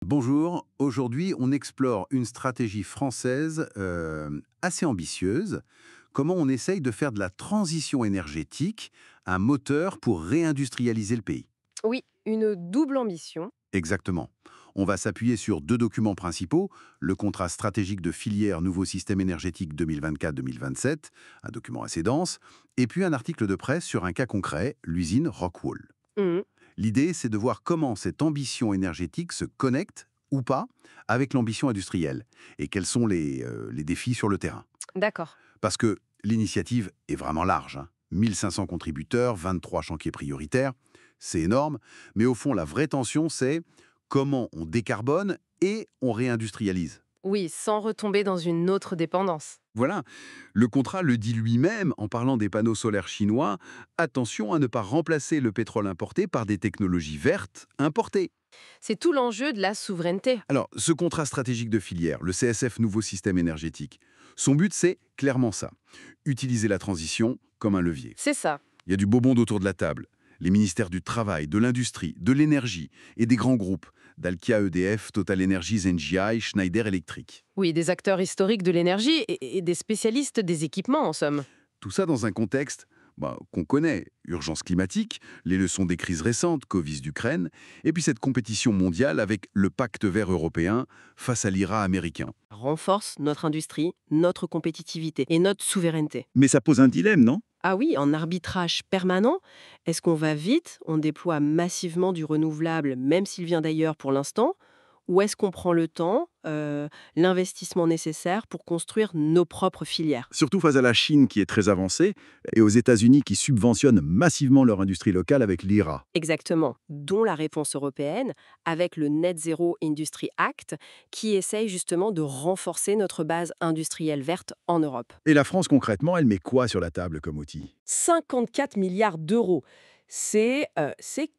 Bonjour, aujourd'hui on explore une stratégie française assez ambitieuse. Comment on essaye de faire de la transition énergétique un moteur pour réindustrialiser le pays. Oui, une double ambition. Exactement. On va s'appuyer sur deux documents principaux, le contrat stratégique de filière Nouveau système énergétique 2024-2027, un document assez dense, et puis un article de presse sur un cas concret, l'usine Rockwool. Mhm. L'idée, c'est de voir comment cette ambition énergétique se connecte, ou pas, avec l'ambition industrielle, et quels sont les défis sur le terrain. D'accord. Parce que l'initiative est vraiment large, hein. 1500 contributeurs, 23 chantiers prioritaires, c'est énorme, mais au fond, la vraie tension, c'est comment on décarbone et on réindustrialise. Oui, sans retomber dans une autre dépendance. Voilà, le contrat le dit lui-même en parlant des panneaux solaires chinois. Attention à ne pas remplacer le pétrole importé par des technologies vertes importées. C'est tout l'enjeu de la souveraineté. Alors, ce contrat stratégique de filière, le CSF Nouveau Système Énergétique, son but, c'est clairement ça. Utiliser la transition comme un levier. C'est ça. Il y a du beau monde autour de la table. Les ministères du Travail, de l'Industrie, de l'Énergie et des grands groupes, Dalkia EDF, Total Energies, NGI, Schneider Electric. Oui, des acteurs historiques de l'énergie et des spécialistes des équipements, en somme. Tout ça dans un contexte qu'on connaît, urgence climatique, les leçons des crises récentes, Covid d'Ukraine, et puis cette compétition mondiale avec le pacte vert européen face à l'IRA américain. Renforce notre industrie, notre compétitivité et notre souveraineté. Mais ça pose un dilemme, non? Ah oui, en arbitrage permanent, est-ce qu'on va vite, on déploie massivement du renouvelable, même s'il vient d'ailleurs pour l'instant, ou est-ce qu'on prend le temps, l'investissement nécessaire pour construire nos propres filières? Surtout face à la Chine qui est très avancée et aux États-Unis qui subventionnent massivement leur industrie locale avec l'IRA. Exactement, dont la réponse européenne avec le Net Zero Industry Act qui essaye justement de renforcer notre base industrielle verte en Europe. Et la France, concrètement, elle met quoi sur la table comme outil? 54 milliards d'euros, c'est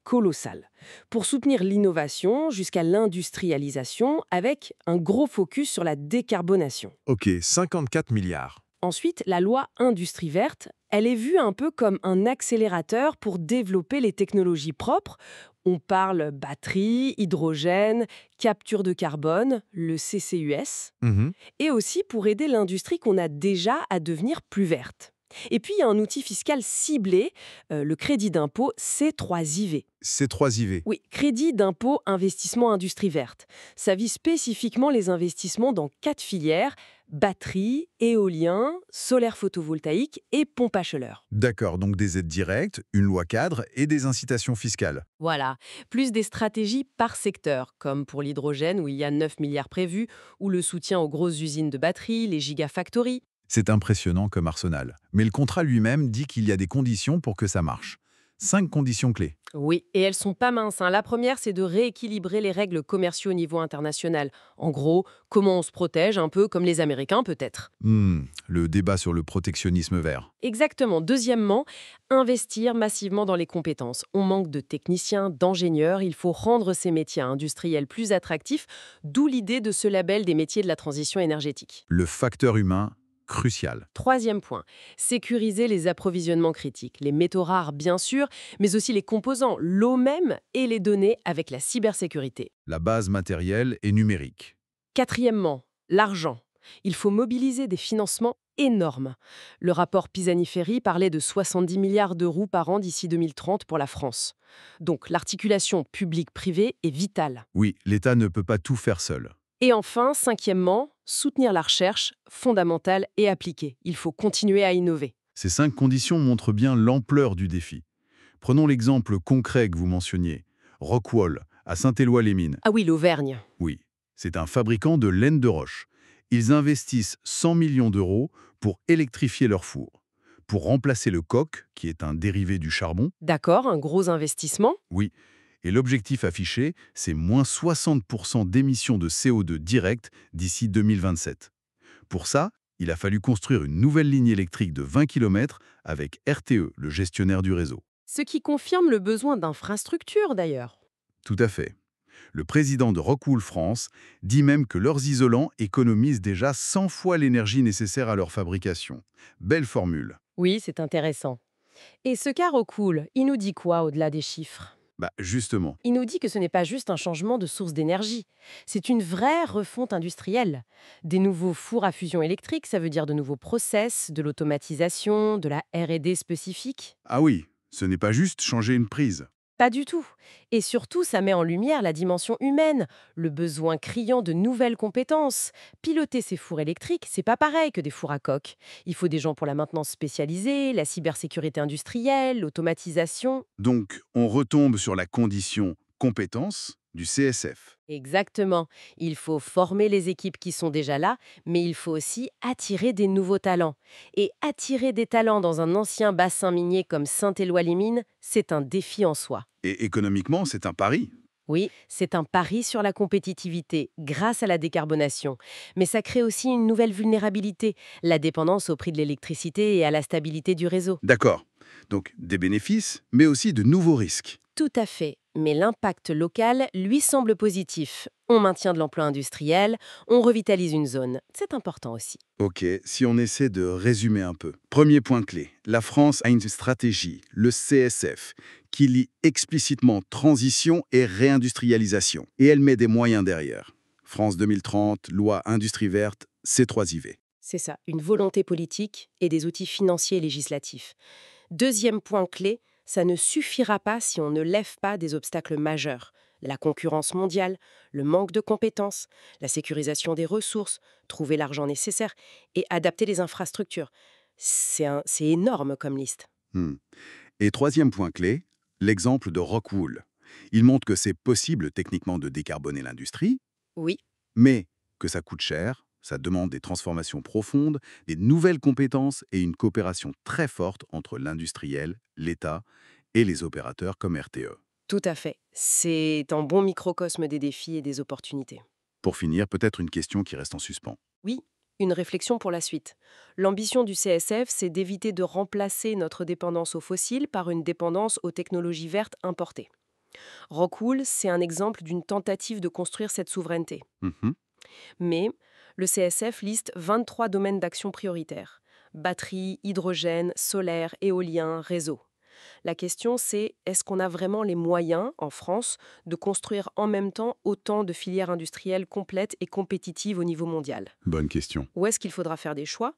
colossal. Pour soutenir l'innovation jusqu'à l'industrialisation avec un gros focus sur la décarbonation. Ok, 54 milliards. Ensuite, la loi Industrie verte, elle est vue un peu comme un accélérateur pour développer les technologies propres. On parle batterie, hydrogène, capture de carbone, le CCUS, Mhm. et aussi pour aider l'industrie qu'on a déjà à devenir plus verte. Et puis, il y a un outil fiscal ciblé, le crédit d'impôt C3IV. C3IV. Oui, crédit d'impôt investissement industrie verte. Ça vise spécifiquement les investissements dans 4 filières: batterie, éolien, solaire photovoltaïque et pompe à chaleur. D'accord, donc des aides directes, une loi cadre et des incitations fiscales. Voilà, plus des stratégies par secteur, comme pour l'hydrogène où il y a 9 milliards prévus, ou le soutien aux grosses usines de batterie, les gigafactories. C'est impressionnant comme arsenal. Mais le contrat lui-même dit qu'il y a des conditions pour que ça marche. 5 conditions clés. Oui, et elles sont pas minces, hein. La première, c'est de rééquilibrer les règles commerciaux au niveau international. En gros, comment on se protège, un peu comme les Américains peut-être. Le débat sur le protectionnisme vert. Exactement. Deuxièmement, investir massivement dans les compétences. On manque de techniciens, d'ingénieurs, il faut rendre ces métiers industriels plus attractifs, d'où l'idée de ce label des métiers de la transition énergétique. Le facteur humain, crucial. Troisième point, sécuriser les approvisionnements critiques, les métaux rares bien sûr, mais aussi les composants, l'eau même et les données avec la cybersécurité. La base matérielle et numérique. Quatrièmement, l'argent. Il faut mobiliser des financements énormes. Le rapport Pisani-Ferry parlait de 70 milliards d'euros par an d'ici 2030 pour la France. Donc l'articulation publique-privée est vitale. Oui, l'État ne peut pas tout faire seul. Et enfin, cinquièmement, soutenir la recherche fondamentale et appliquée. Il faut continuer à innover. Ces 5 conditions montrent bien l'ampleur du défi. Prenons l'exemple concret que vous mentionniez. Rockwool, à Saint-Éloi-les-Mines. Ah oui, l'Auvergne. Oui, c'est un fabricant de laine de roche. Ils investissent 100 millions d'euros pour électrifier leur four, pour remplacer le coke, qui est un dérivé du charbon. D'accord, un gros investissement. Oui, et l'objectif affiché, c'est moins 60% d'émissions de CO2 directes d'ici 2027. Pour ça, il a fallu construire une nouvelle ligne électrique de 20 km avec RTE, le gestionnaire du réseau. Ce qui confirme le besoin d'infrastructures d'ailleurs. Tout à fait. Le président de Rockwool France dit même que leurs isolants économisent déjà 100 fois l'énergie nécessaire à leur fabrication. Belle formule. Oui, c'est intéressant. Et ce cas Rockwool, il nous dit quoi au-delà des chiffres? Bah justement. Il nous dit que ce n'est pas juste un changement de source d'énergie, c'est une vraie refonte industrielle. Des nouveaux fours à fusion électrique, ça veut dire de nouveaux process, de l'automatisation, de la R&D spécifique. Ah oui, ce n'est pas juste changer une prise. Pas du tout. Et surtout, ça met en lumière la dimension humaine, le besoin criant de nouvelles compétences. Piloter ces fours électriques, c'est pas pareil que des fours à coque. Il faut des gens pour la maintenance spécialisée, la cybersécurité industrielle, l'automatisation. Donc, on retombe sur la condition compétence du CSF. Exactement. Il faut former les équipes qui sont déjà là, mais il faut aussi attirer des nouveaux talents. Et attirer des talents dans un ancien bassin minier comme Saint-Éloi-les-Mines, c'est un défi en soi. Et économiquement, c'est un pari. Oui, c'est un pari sur la compétitivité grâce à la décarbonation. Mais ça crée aussi une nouvelle vulnérabilité, la dépendance au prix de l'électricité et à la stabilité du réseau. D'accord. Donc, des bénéfices, mais aussi de nouveaux risques. Tout à fait. Mais l'impact local, lui, semble positif. On maintient de l'emploi industriel, on revitalise une zone. C'est important aussi. Ok, si on essaie de résumer un peu. Premier point clé, la France a une stratégie, le CSF, qui lie explicitement transition et réindustrialisation. Et elle met des moyens derrière. France 2030, loi Industrie verte, C3IV. C'est ça, une volonté politique et des outils financiers et législatifs. Deuxième point clé, ça ne suffira pas si on ne lève pas des obstacles majeurs. La concurrence mondiale, le manque de compétences, la sécurisation des ressources, trouver l'argent nécessaire et adapter les infrastructures. C'est énorme comme liste. Hmm. Et troisième point clé, l'exemple de Rockwool. Il montre que c'est possible techniquement de décarboner l'industrie, Oui, mais que ça coûte cher, ça demande des transformations profondes, des nouvelles compétences et une coopération très forte entre l'industriel, l'État et les opérateurs comme RTE. tout à fait. C'est un bon microcosme des défis et des opportunités. Pour finir, peut-être une question qui reste en suspens. Oui, une réflexion pour la suite. L'ambition du CSF, c'est d'éviter de remplacer notre dépendance aux fossiles par une dépendance aux technologies vertes importées. Rockwool, c'est un exemple d'une tentative de construire cette souveraineté. Mhm. Mais le CSF liste 23 domaines d'action prioritaires. Batterie, hydrogène, solaire, éolien, réseau. La question, c'est est-ce qu'on a vraiment les moyens, en France, de construire en même temps autant de filières industrielles complètes et compétitives au niveau mondial ? Bonne question. Ou est-ce qu'il faudra faire des choix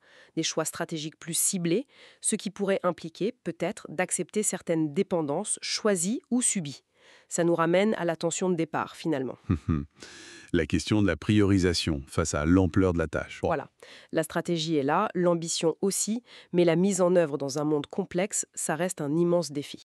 stratégiques plus ciblés, ce qui pourrait impliquer, peut-être, d'accepter certaines dépendances choisies ou subies ? Ça nous ramène à la tension de départ, finalement. La question de la priorisation face à l'ampleur de la tâche. Bon. Voilà. La stratégie est là, l'ambition aussi, mais la mise en œuvre dans un monde complexe, ça reste un immense défi.